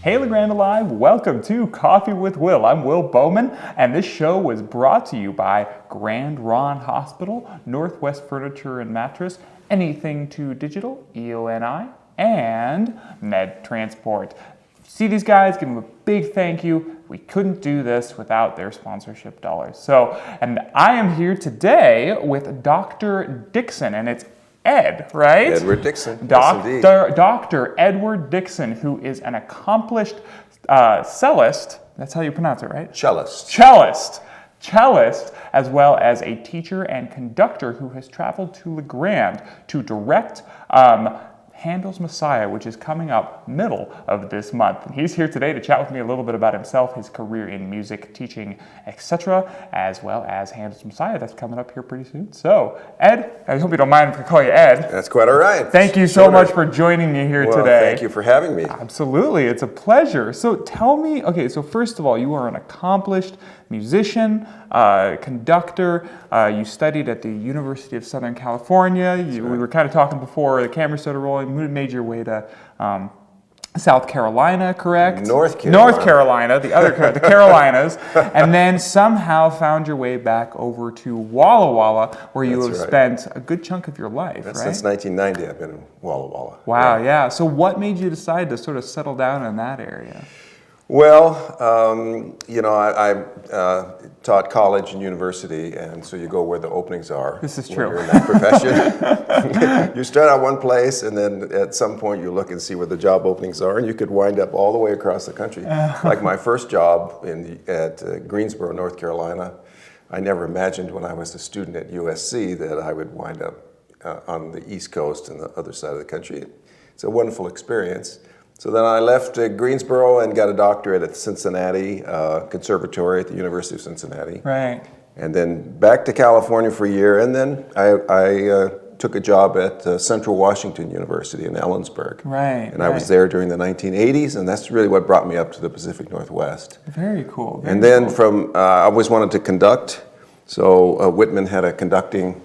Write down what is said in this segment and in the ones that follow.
Hey LeGrand Alive, welcome to Coffee with Will. I'm Will Bowman, and this show was brought to you by Grand Ron Hospital, Northwest Furniture and Mattress, Anything to Digital, EONI, and Med Transport. See these guys, give them a big thank you. We couldn't do this without their sponsorship dollars. And I am here today with Dr. Dixon, and it's Ed, right? Edward Dixon. Dr. Edward Dixon, who is an accomplished cellist. That's how you pronounce it, right? Cellist, as well as a teacher and conductor who has traveled to LeGrand to direct Handel's Messiah, which is coming up middle of this month. And he's here today to chat with me a little bit about himself, his career in music, teaching, etc., as well as Handel's Messiah. That's coming up here pretty soon. So, Ed, I hope you don't mind if I call you Ed. That's quite all right. Thank you so much for joining me here today. Thank you for having me. Absolutely, it's a pleasure. So tell me, okay, so first of all, you are an accomplished musician, conductor. You studied at the University of Southern California. We were kind of talking before the camera started rolling. You made your way to South Carolina, correct? North Carolina, the Carolinas, and then somehow found your way back over to Walla Walla, where you have spent a good chunk of your life, right? Since 1990, I've been in Walla Walla. Wow, yeah. So what made you decide to sort of settle down in that area? Well, I taught college and university, and so you go where the openings are. This is when true. You're in that profession. You start out one place, and then at some point you look and see where the job openings are, and you could wind up all the way across the country. Like my first job at Greensboro, North Carolina, I never imagined when I was a student at USC that I would wind up on the East Coast and the other side of the country. It's a wonderful experience. So then I left Greensboro and got a doctorate at Cincinnati Conservatory at the University of Cincinnati. Right. And then back to California for a year, and then I took a job at Central Washington University in Ellensburg. Right. And I was there during the 1980s, and that's really what brought me up to the Pacific Northwest. Very cool. And then I always wanted to conduct, so Whitman had a conducting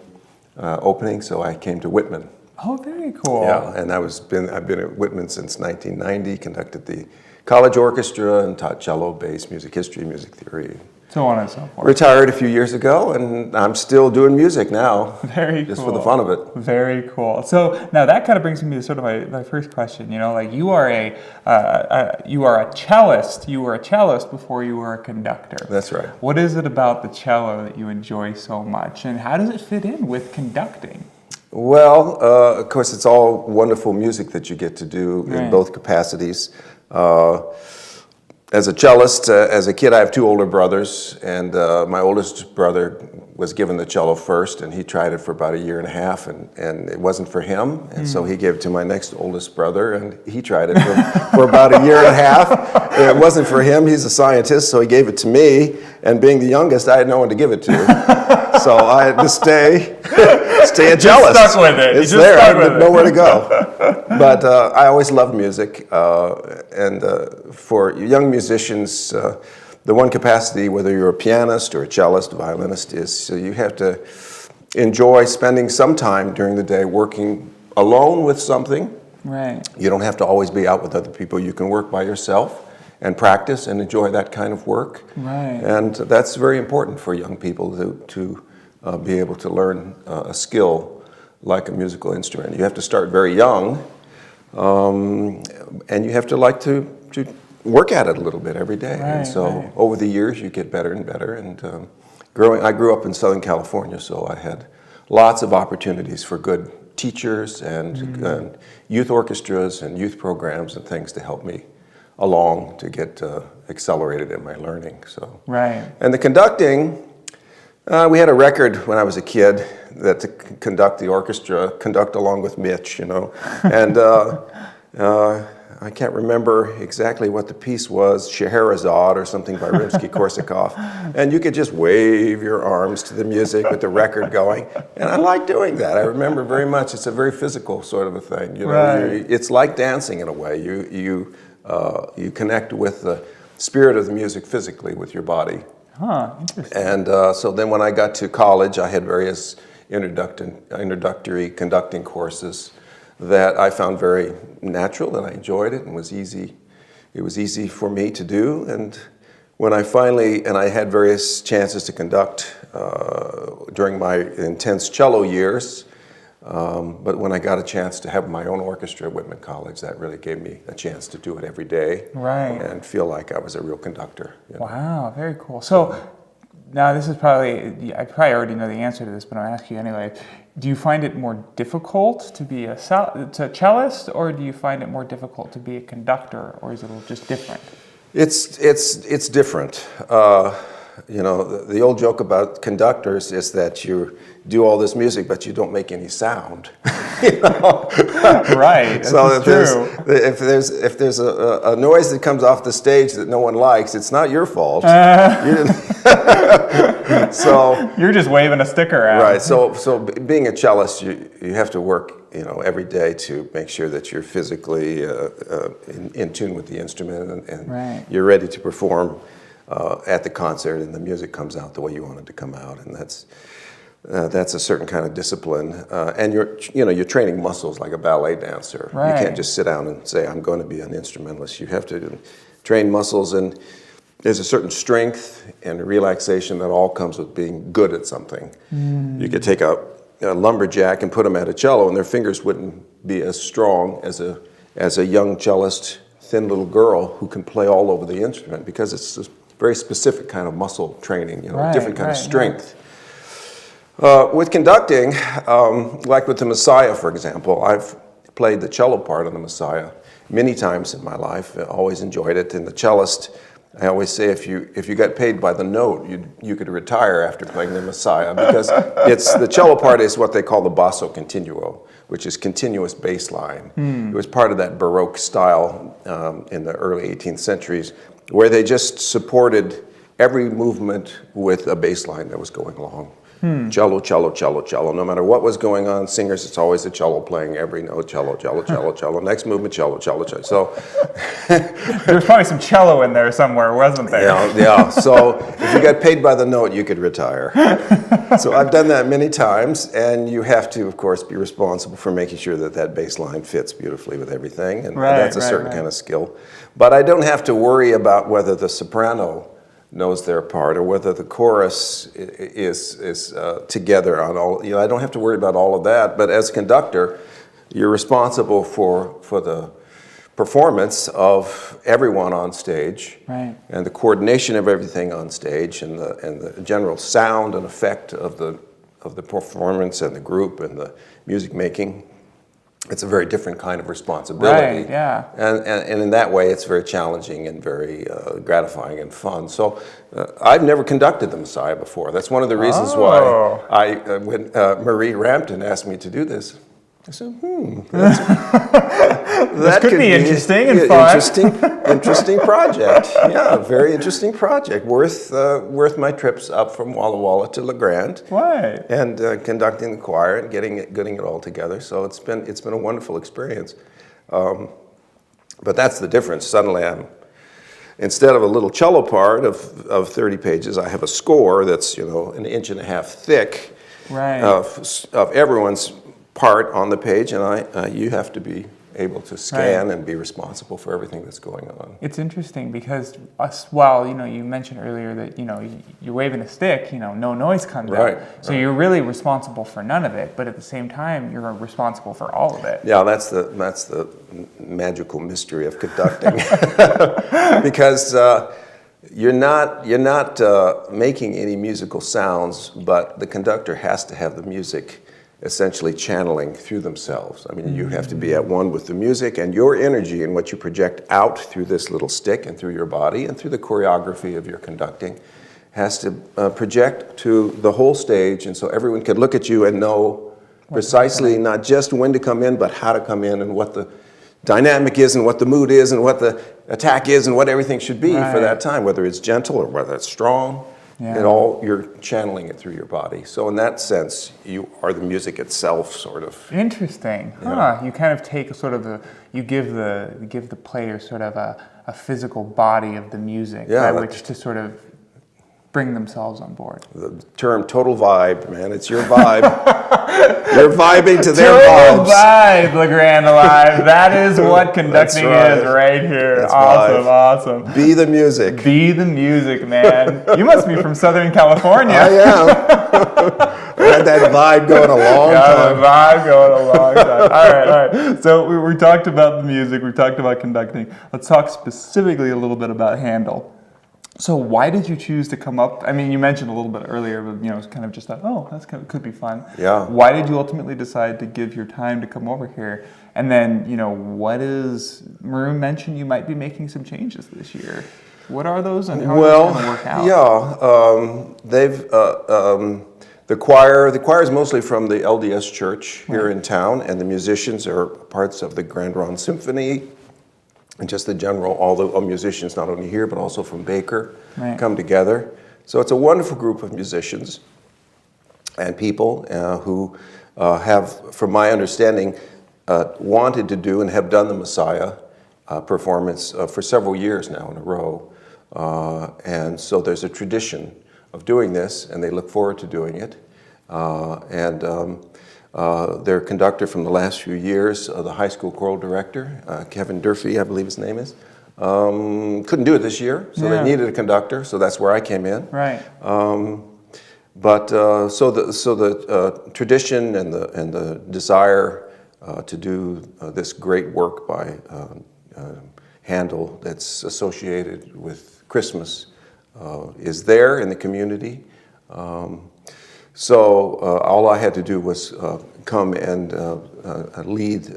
opening, so I came to Whitman. Oh, very cool. Yeah, and I've been at Whitman since 1990, conducted the college orchestra and taught cello, bass, music history, music theory. So on and so forth. Retired a few years ago, and I'm still doing music now. Very just cool. for the fun of it. Very cool. So now that kind of brings me to sort of my first question. You know, like you are a cellist. You were a cellist before you were a conductor. That's right. What is it about the cello that you enjoy so much, and how does it fit in with conducting? Well, of course, it's all wonderful music that you get to do in both capacities. As a cellist, as a kid, I have two older brothers, and my oldest brother was given the cello first, and he tried it for about a year and a half, and it wasn't for him, and so he gave it to my next oldest brother, and he tried it for about a year and a half. And it wasn't for him. He's a scientist, so he gave it to me, and being the youngest, I had no one to give it to. So I had to stay a cellist. Stuck with it. It's there. I had nowhere to go. But I always loved music, and for young musicians, the one capacity, whether you're a pianist or a cellist, a violinist, is so you have to enjoy spending some time during the day working alone with something. Right. You don't have to always be out with other people. You can work by yourself and practice and enjoy that kind of work. Right. And that's very important for young people to be able to learn a skill like a musical instrument. You have to start very young, and you have to like to work at it a little bit every day. Right, and so over the years, you get better and better. And I grew up in Southern California, so I had lots of opportunities for good teachers and youth orchestras and youth programs and things to help me along to get accelerated in my learning. So. Right. And the conducting, we had a record when I was a kid that to conduct the orchestra, conduct along with Mitch, and I can't remember exactly what the piece was, Scheherazade or something by Rimsky-Korsakov, and you could just wave your arms to the music with the record going, and I like doing that. I remember very much. It's a very physical sort of a thing. Right. It's like dancing in a way. You connect with the spirit of the music physically with your body. Huh, interesting. And so then when I got to college, I had various introductory conducting courses that I found very natural, and I enjoyed it, and was easy it was easy for me to do. And when I finally, and I had various chances to conduct during my intense cello years, but when I got a chance to have my own orchestra at Whitman College, that really gave me a chance to do it every day, and feel like I was a real conductor. You know? Wow, very cool. So now this is probably, I probably already know the answer to this, but I'll ask you anyway. Do you find it more difficult to be a cellist, or do you find it more difficult to be a conductor, or is it just different? It's different. You know, the old joke about conductors is that you do all this music, but you don't make any sound. You know? Right. So if there's a noise that comes off the stage that no one likes, it's not your fault. So you're just waving a stick around. Right. So being a cellist, you have to work, you know, every day to make sure that you're physically in tune with the instrument and you're ready to perform at the concert, and the music comes out the way you want it to come out, and that's a certain kind of discipline. And you're training muscles like a ballet dancer. You can't just sit down and say, I'm going to be an instrumentalist. You have to train muscles, and there's a certain strength and relaxation that all comes with being good at something. You could take a lumberjack and put them at a cello, and their fingers wouldn't be as strong as a young cellist, thin little girl who can play all over the instrument, because it's a very specific kind of muscle training, you know, different kind of strength. With conducting, like with the Messiah, for example, I've played the cello part of the Messiah many times in my life. I always enjoyed it. And the cellist, I always say, if you got paid by the note, you could retire after playing the Messiah, because the cello part is what they call the basso continuo, which is continuous bass line. It was part of that Baroque style in the early 18th centuries, where they just supported every movement with a bass line that was going along. Cello, cello, cello, cello. No matter what was going on, singers, it's always the cello playing every note. Cello, cello, cello, cello. Next movement, cello, cello, cello. So there's probably some cello in there somewhere, wasn't there? Yeah. So if you got paid by the note, you could retire. So I've done that many times, and you have to, of course, be responsible for making sure that bass line fits beautifully with everything, and that's a certain kind of skill. But I don't have to worry about whether the soprano knows their part, or whether the chorus is together on all. You know, I don't have to worry about all of that. But as conductor, you're responsible for the performance of everyone on stage, and the coordination of everything on stage, and the general sound and effect of the performance and the group and the music making. It's a very different kind of responsibility. And in that way, it's very challenging and very gratifying and fun. So I've never conducted the Messiah before. That's one of the reasons why when Marie Rampton asked me to do this, I said, that could be interesting and fun. Interesting project. Yeah, very interesting project. Worth my trips up from Walla Walla to La Grande. And conducting the choir and getting it all together. So it's been a wonderful experience. But that's the difference. Suddenly instead of a little cello part of 30 pages, I have a score that's, you know, an inch and a half thick of everyone's part on the page, and you have to be able to scan and be responsible for everything that's going on. It's interesting because while you mentioned earlier that you're waving a stick, no noise comes out. So you're really responsible for none of it, but at the same time you're responsible for all of it. Yeah, that's the magical mystery of conducting, because you're not making any musical sounds, but the conductor has to have the music essentially channeling through themselves. I mean, you have to be at one with the music, and your energy and what you project out through this little stick and through your body and through the choreography of your conducting has to project to the whole stage, and so everyone can look at you and know precisely not just when to come in, but how to come in and what the dynamic is and what the mood is and what the attack is and what everything should be for that time, whether it's gentle or whether it's strong. You're channeling it through your body. So in that sense, you are the music itself, sort of. Interesting. You kind of take you give the player sort of a physical body of the music by which to sort of bring themselves on board? The term total vibe, man. It's your vibe. You're vibing to their Total vibes. vibe, LeGrand Alive. That is what conducting is right here. That's awesome, vibe. awesome. Be the music. Be the music, man. You must be from Southern California. I am. I had that vibe going a long time. The vibe going a long time. All right. So we talked about the music. We talked about conducting. Let's talk specifically a little bit about Handel. So why did you choose to come up? I mean, you mentioned a little bit earlier, but it's kind of just thought, oh, that's could be fun. Yeah. Why did you ultimately decide to give your time to come over here? And then, what is Maroon mentioned you might be making some changes this year. What are those, and how are they going to work out? Yeah, they've the choir is mostly from the LDS Church here in town, and the musicians are parts of the Grand Ronde Symphony. And just the general, all the musicians, not only here, but also from Baker, come together. So it's a wonderful group of musicians and people who have, from my understanding, wanted to do and have done the Messiah performance for several years now in a row. And so there's a tradition of doing this, and they look forward to doing it. Their conductor from the last few years, the high school choral director, Kevin Durfee, I believe his name is, couldn't do it this year, so they needed a conductor, so that's where I came in. Right. So the tradition and the desire to do this great work by Handel that's associated with Christmas is there in the community. So all I had to do was come and lead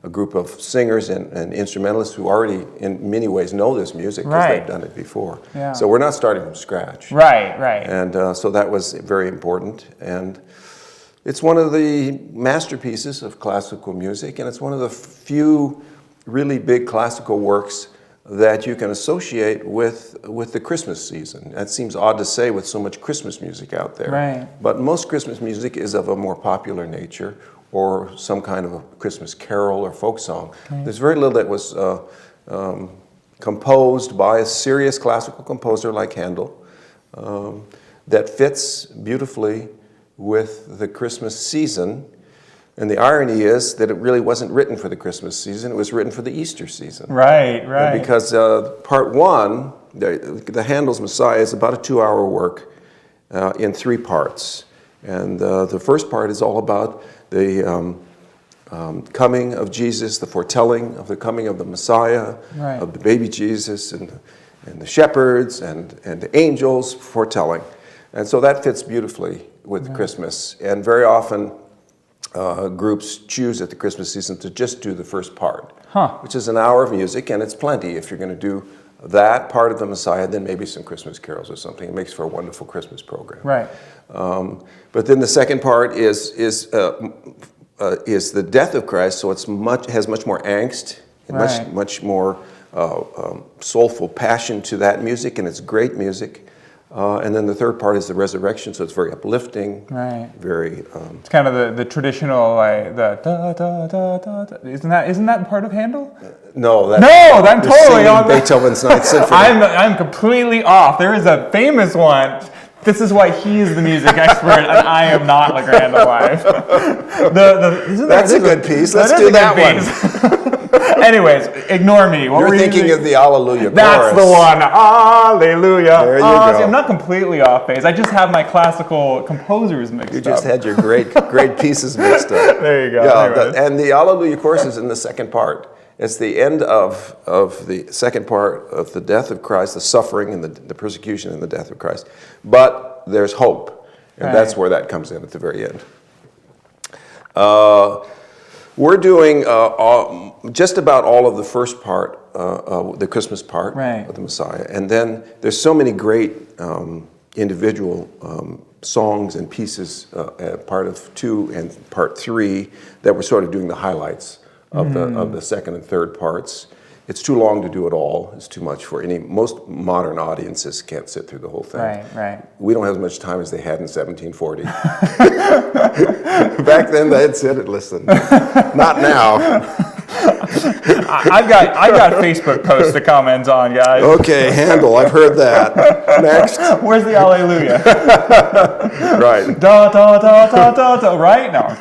a group of singers and instrumentalists who already, in many ways, know this music because they've done it before. Yeah. So we're not starting from scratch. Right. And so that was very important. And it's one of the masterpieces of classical music, and it's one of the few really big classical works that you can associate with the Christmas season. That seems odd to say with so much Christmas music out there. Right. But most Christmas music is of a more popular nature or some kind of a Christmas carol or folk song. Right. There's very little that was composed by a serious classical composer like Handel that fits beautifully with the Christmas season. And the irony is that it really wasn't written for the Christmas season, it was written for the Easter season. Right. Because part one, the Handel's Messiah, is about a 2-hour work in 3 parts. And the first part is all about the coming of Jesus, the foretelling of the coming of the Messiah, of the baby Jesus, and the shepherds and the angels foretelling. And so that fits beautifully with Christmas. And very often, groups choose at the Christmas season to just do the first part, which is an hour of music, and it's plenty if you're going to do that part of the Messiah, then maybe some Christmas carols or something. It makes for a wonderful Christmas program. Right. But then the second part is the death of Christ, so has much more angst and much more soulful passion to that music, and it's great music. And then the third part is the resurrection, so it's very uplifting. Right. Very. It's kind of the traditional, like the da da da da da. Isn't that part of Handel? No, I'm totally on Beethoven's Ninth Symphony. I'm completely off. There is a famous one. This is why he is the music expert, and I am not LeGrand Alive. That's a good piece. Let's do that one. Anyways, ignore me. You're thinking of the Alleluia chorus. That's the one. Alleluia. There you go. See, I'm not completely off base. I just have my classical composers mixed up. You just had your great pieces mixed up. There you go. Yeah, and the Alleluia chorus is in the second part. It's the end of the second part of the death of Christ, the suffering and the persecution and the death of Christ. But there's hope, and that's where that comes in at the very end. We're doing just about all of the first part, the Christmas part of the Messiah. And then there's so many great individual songs and pieces, part of 2 and part 3, that we're sort of doing the highlights of the second and third parts. It's too long to do it all. It's too much for most modern audiences can't sit through the whole thing. Right. We don't have as much time as they had in 1740. Back then they had said it, listen, not now. I've got Facebook posts to comment on, guys. Okay, Handel, I've heard that. Next. Where's the Alleluia? Right. Da da da da da da. Right now.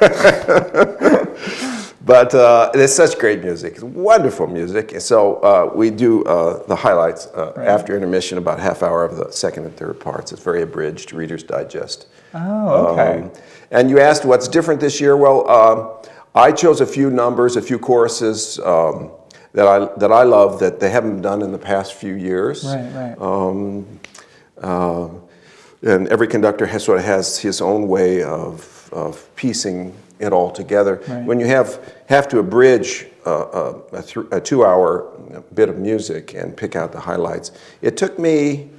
But it's such great music. It's wonderful music. So we do the highlights after intermission, about half hour of the second and third parts. It's very abridged, Reader's Digest. Oh, okay. And you asked what's different this year. Well, I chose a few numbers, a few choruses that I love that they haven't done in the past few years. Right. And every conductor has his own way of piecing it all together. Right. When you have to abridge a 2-hour bit of music and pick out the highlights, it took me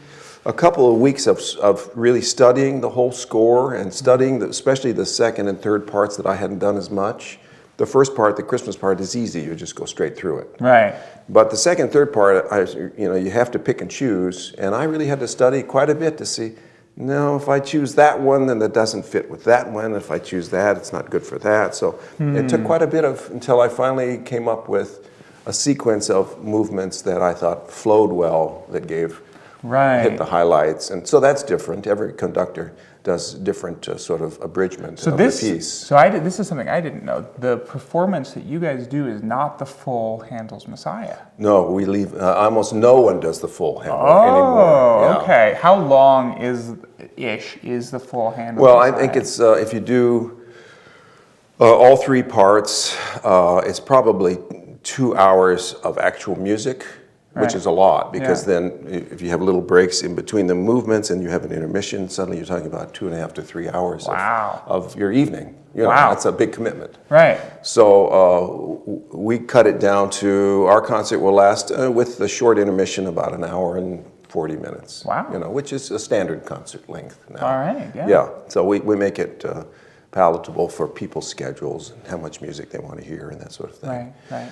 a couple of weeks of really studying the whole score and studying especially the second and third parts that I hadn't done as much. The first part, the Christmas part, is easy. You just go straight through it. Right. But the second, third part, you have to pick and choose. And I really had to study quite a bit to see, no, if I choose that one, then that doesn't fit with that one. If I choose that, it's not good for that. So it took quite a bit until I finally came up with a sequence of movements that I thought flowed well, that hit the highlights. And so that's different. Every conductor does different sort of abridgment of the piece. So this is something I didn't know. The performance that you guys do is not the full Handel's Messiah. No, we leave. Almost no one does the full Handel anymore. Oh, okay. How long is the full Handel? Well, Messiah? I think it's if you do all three parts, it's probably 2 hours of actual music. Which is a lot, because then if you have little breaks in between the movements and you have an intermission, suddenly you're talking about 2.5 to 3 hours of your evening. That's a big commitment. Right. So we cut it down to, our concert will last, with the short intermission, about 1 hour and 40 minutes. Wow. Which is a standard concert length now. All right, Yeah, so we make it palatable for people's schedules and how much music they want to hear and that sort of thing. Right.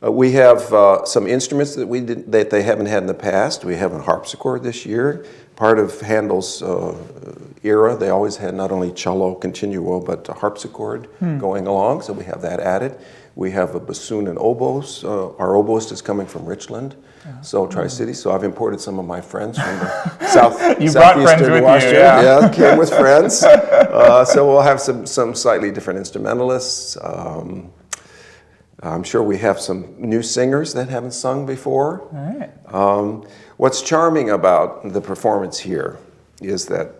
We have some instruments that they haven't had in the past. We have a harpsichord this year. Part of Handel's era, they always had not only cello continuo, but a harpsichord going along, so we have that added. We have a bassoon and oboes. Our oboist is coming from Richland, Tri-City, so I've imported some of my friends from the southeastern Washington. Yeah, came with friends. So we'll have some slightly different instrumentalists. I'm sure we have some new singers that haven't sung before. All right. What's charming about the performance here is that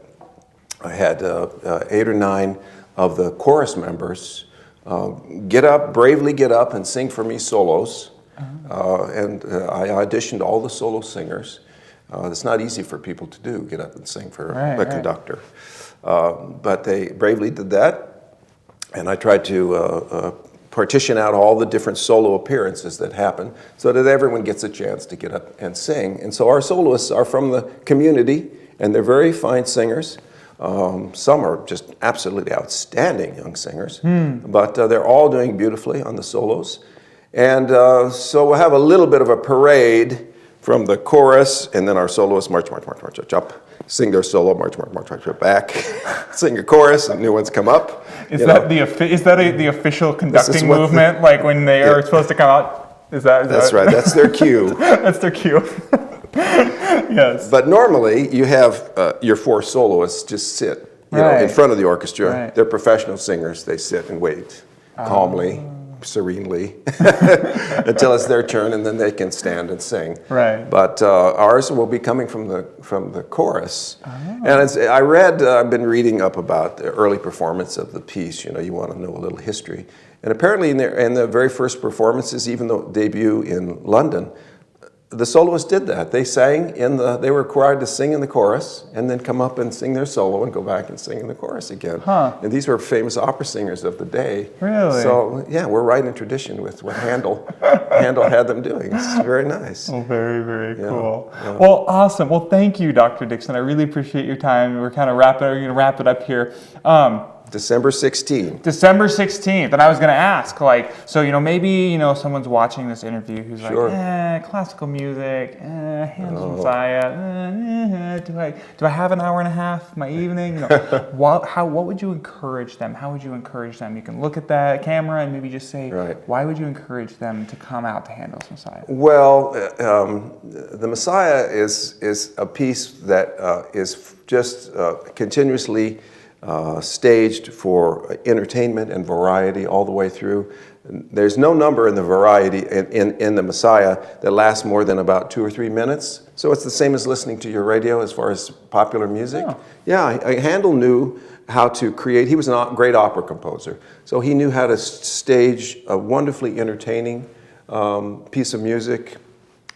I had 8 or 9 of the chorus members bravely get up and sing for me solos. And I auditioned all the solo singers. It's not easy for people to do, get up and sing for a conductor. But they bravely did that, and I tried to partition out all the different solo appearances that happen so that everyone gets a chance to get up and sing. And so our soloists are from the community, and they're very fine singers. Some are just absolutely outstanding young singers, but they're all doing beautifully on the solos. And so we'll have a little bit of a parade from the chorus, and then our soloists march up, sing their solo, march back, sing a chorus, and new ones come up. Is that the official conducting movement? Like when they are supposed to come out? That's right. That's their cue. That's their cue. Yes. But normally you have your 4 soloists just sit, in front of the orchestra. Right. They're professional singers. They sit and wait calmly, serenely until it's their turn, and then they can stand and sing. Right. But ours will be coming from the chorus. And I've been reading up about the early performance of the piece. You want to know a little history. And apparently in the very first performances, even the debut in London, the soloists did that. They sang they were required to sing in the chorus and then come up and sing their solo and go back and sing in the chorus again. And these were famous opera singers of the day. Really? So yeah, we're right in tradition with what Handel had them doing. It's very nice. Well, very, very cool. Yeah. Well, awesome. Well, thank you, Dr. Dixon. I really appreciate your time. We're kind of wrap it up here. December 16th. December 16th. And I was going to ask, like, so, maybe, someone's watching this interview who's Sure. like, classical music, Handel's Messiah, do I have an hour and a half my evening? What would you encourage them? How would you encourage them? You can look at that camera and maybe just say, why would you encourage them to come out to Handel's Messiah? Well, the Messiah is a piece that is just continuously staged for entertainment and variety all the way through. There's no number in the variety in the Messiah that lasts more than about 2 or 3 minutes. So it's the same as listening to your radio as far as popular music. Oh. Yeah, Handel knew how to create. He was a great opera composer. So he knew how to stage a wonderfully entertaining piece of music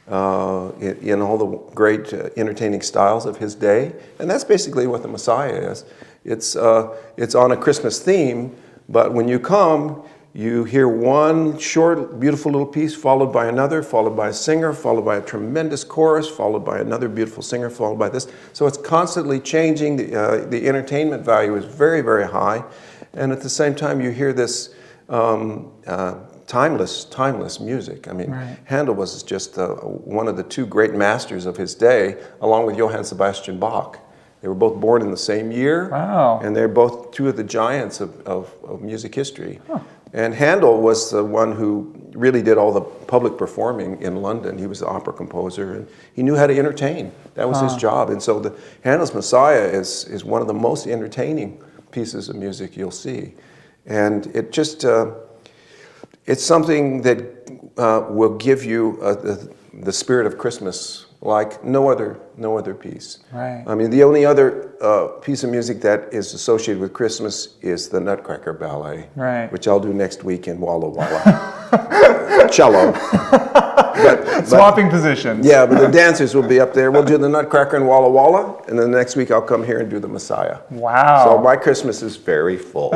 in all the great entertaining styles of his day. And that's basically what the Messiah is. It's on a Christmas theme, but when you come, you hear one short, beautiful little piece followed by another, followed by a singer, followed by a tremendous chorus, followed by another beautiful singer, followed by this. So it's constantly changing. The entertainment value is very, very high. And at the same time, you hear this timeless music. I mean, Handel was just one of the 2 great masters of his day, along with Johann Sebastian Bach. They were both born in the same year, and they're both 2 of the giants of music history. Huh. And Handel was the one who really did all the public performing in London. He was the opera composer, and he knew how to entertain. That was his job. And so Handel's Messiah is one of the most entertaining pieces of music you'll see. And it just, it's something that will give you the spirit of Christmas like no other piece. Right. I mean, the only other piece of music that is associated with Christmas is the Nutcracker Ballet, which I'll do next week in Walla Walla. Cello. Swapping positions. Yeah, but the dancers will be up there. We'll do the Nutcracker in Walla Walla, and then the next week I'll come here and do the Messiah. Wow. So my Christmas is very full.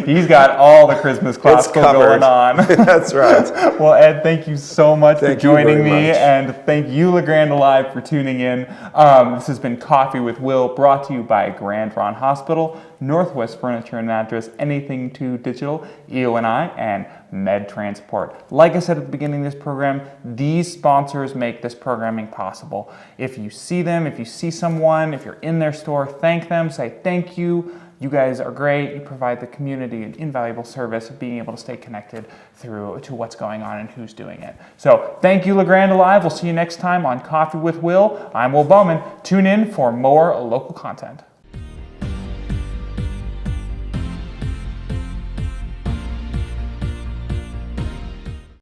He's got all the Christmas classical going on. That's right. Well, Ed, thank you so much for joining me, and thank you, LeGrand Alive, for tuning in. This has been Coffee with Will, brought to you by Grand Ron Hospital, Northwest Furniture and Mattress, Anything 2 Digital, EO&I, and Med Transport. Like I said at the beginning of this program, these sponsors make this programming possible. If you see them, if you see someone, if you're in their store, thank them, say thank you. You guys are great. You provide the community an invaluable service of being able to stay connected to what's going on and who's doing it. So thank you, LeGrand Alive. We'll see you next time on Coffee with Will. I'm Will Bowman. Tune in for more local content.